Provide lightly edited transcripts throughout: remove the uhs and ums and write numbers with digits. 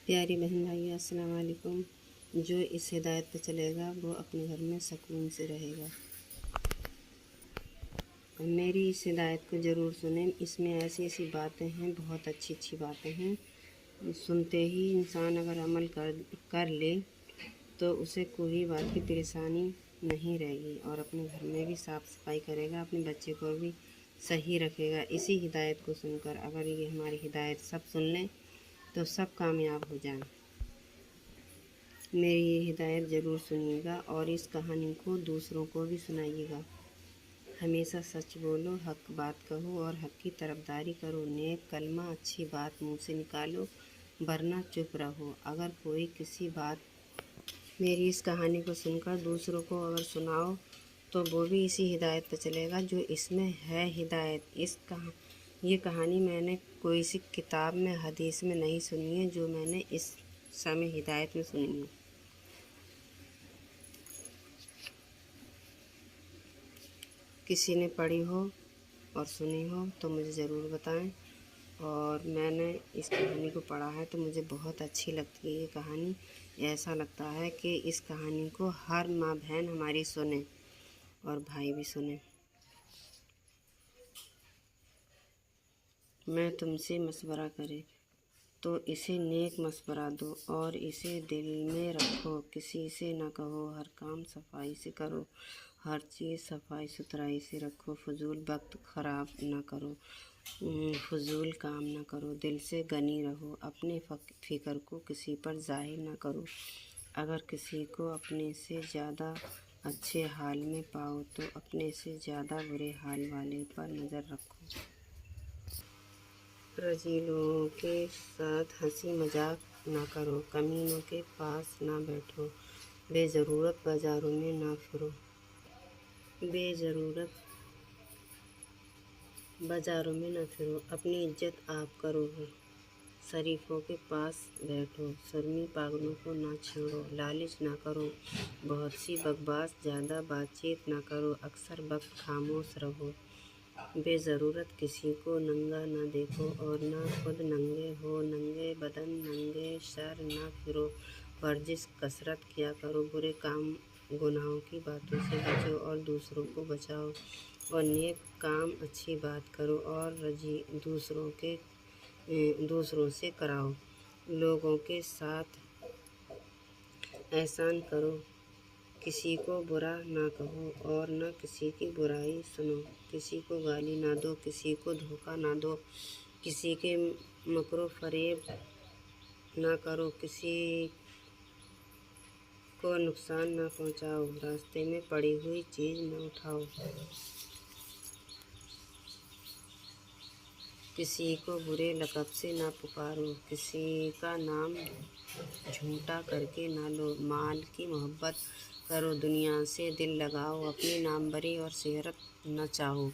پیاری بہن بھائی السلام علیکم۔ جو اس ہدایت پہ چلے گا وہ اپنے گھر میں سکون سے رہے گا۔ میری اس ہدایت کو ضرور سنیں، اس میں ایسی ایسی باتیں ہیں، بہت اچھی اچھی باتیں ہیں۔ سنتے ہی انسان اگر عمل کر لے تو اسے کوئی بات کی پریشانی نہیں رہے گی، اور اپنے گھر میں بھی صاف صفائی کرے گا، اپنے بچے کو بھی صحیح رکھے گا۔ اسی ہدایت کو سن کر اگر یہ ہماری ہدایت سب سن لیں تو سب کامیاب ہو جائیں۔ میری یہ ہدایت ضرور سنیے گا اور اس کہانی کو دوسروں کو بھی سنائیے گا۔ ہمیشہ سچ بولو، حق بات کہو اور حق کی طرفداری کرو۔ نیک کلمہ، اچھی بات منہ سے نکالو، ورنہ چپ رہو۔ اگر کوئی کسی بات میری اس کہانی کو سن کر دوسروں کو اگر سناؤ تو وہ بھی اسی ہدایت پہ چلے گا جو اس میں ہے ہدایت۔ یہ کہانی میں نے کوئی سی کتاب میں، حدیث میں نہیں سنی ہے، جو میں نے اس سمے ہدایت میں سنی ہے۔ کسی نے پڑھی ہو اور سنی ہو تو مجھے ضرور بتائیں۔ اور میں نے اس کہانی کو پڑھا ہے تو مجھے بہت اچھی لگتی ہے یہ کہانی۔ ایسا لگتا ہے کہ اس کہانی کو ہر ماں بہن ہماری سنیں اور بھائی بھی سنیں۔ میں تم سے مشورہ کرے تو اسے نیک مشورہ دو اور اسے دل میں رکھو۔ کسی سے نہ کہو، ہر کام صفائی سے کرو، ہر چیز صفائی ستھرائی سے رکھو۔ فضول وقت خراب نہ کرو، فضول کام نہ کرو، دل سے غنی رہو۔ اپنے فکر کو کسی پر ظاہر نہ کرو۔ اگر کسی کو اپنے سے زیادہ اچھے حال میں پاؤ تو اپنے سے زیادہ برے حال والے پر نظر رکھو۔ رذیلوں کے ساتھ ہنسی مذاق نہ کرو، کمینوں کے پاس نہ بیٹھو، بے ضرورت بازاروں میں نہ پھرو، اپنی عزت آپ کرو، شریفوں کے پاس بیٹھو، شرمی پاگلوں کو نہ چھیڑو، لالچ نہ کرو، بہت سی بکواس، زیادہ بات چیت نہ کرو، اکثر وقت خاموش رہو، بے ضرورت کسی کو ننگا نہ دیکھو اور نہ خود ننگے ہو، ننگے بدن ننگے سر نہ پھرو، ورزش کثرت کیا کرو، برے کام گناہوں کی باتوں سے بچو اور دوسروں کو بچاؤ، اور نیک کام اچھی بات کرو اور دوسروں سے کراؤ، لوگوں کے ساتھ احسان کرو، کسی کو برا نہ کہو اور نہ کسی کی برائی سنو، کسی کو گالی نہ دو، کسی کو دھوکہ نہ دو، کسی کے مکر و فریب نہ کرو، کسی کو نقصان نہ پہنچاؤ، راستے میں پڑی ہوئی چیز نہ اٹھاؤ، کسی کو برے لقب سے نہ پکارو، کسی کا نام جھوٹا کر کے نہ لو، مال کی محبت کرو، دنیا سے دل لگاؤ، اپنی ناموری اور شہرت نہ چاہو،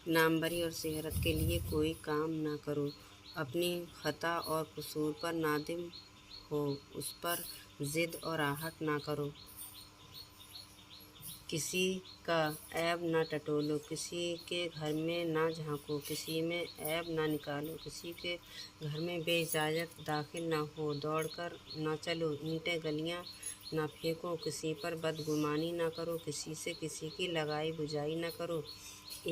ناموری اور شہرت کے لیے کوئی کام نہ کرو، اپنی خطا اور قصور پر نادم ہو، اس پر ضد اور آہٹ نہ کرو، کسی کا عیب نہ ٹٹولو، کسی کے گھر میں نہ جھانکو، کسی میں عیب نہ نکالو، کسی کے گھر میں بے اجازت داخل نہ ہو، دوڑ کر نہ چلو، اینٹیں گلیاں نہ پھینکو، کسی پر بدگمانی نہ کرو، کسی سے کسی کی لگائی بجھائی نہ کرو،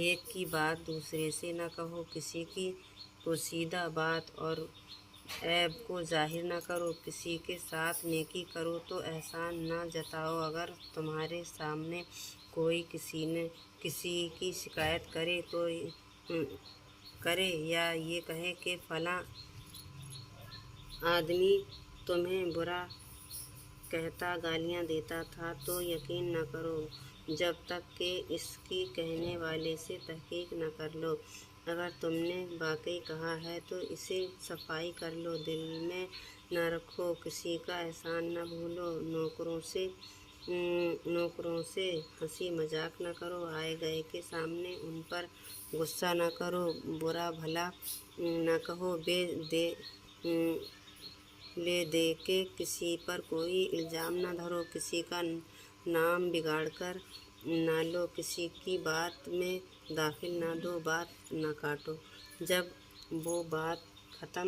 ایک کی بات دوسرے سے نہ کہو، کسی کی پوشیدہ بات اور عیب کو ظاہر نہ کرو، کسی کے ساتھ نیکی کرو تو احسان نہ جتاؤ، اگر تمہارے سامنے کوئی کسی کی شکایت کرے یا یہ کہے کہ فلاں آدمی تمہیں برا کہتا، گالیاں دیتا تھا، تو یقین نہ کرو جب تک کہ اس کی کہنے والے سے تحقیق نہ کر لو، اگر تم نے واقعی کہا ہے تو اسے صفائی کر لو، دل میں نہ رکھو، کسی کا احسان نہ بھولو، نوکروں سے ہنسی مذاق نہ کرو، آئے گئے کے سامنے ان پر غصہ نہ کرو، برا بھلا نہ کہو، لے دے کے کسی پر کوئی الزام نہ دھرو، کسی کا نام بگاڑ کر نہ لو، کسی کی بات میں دخل نہ دو، بات نہ کاٹو، جب وہ بات ختم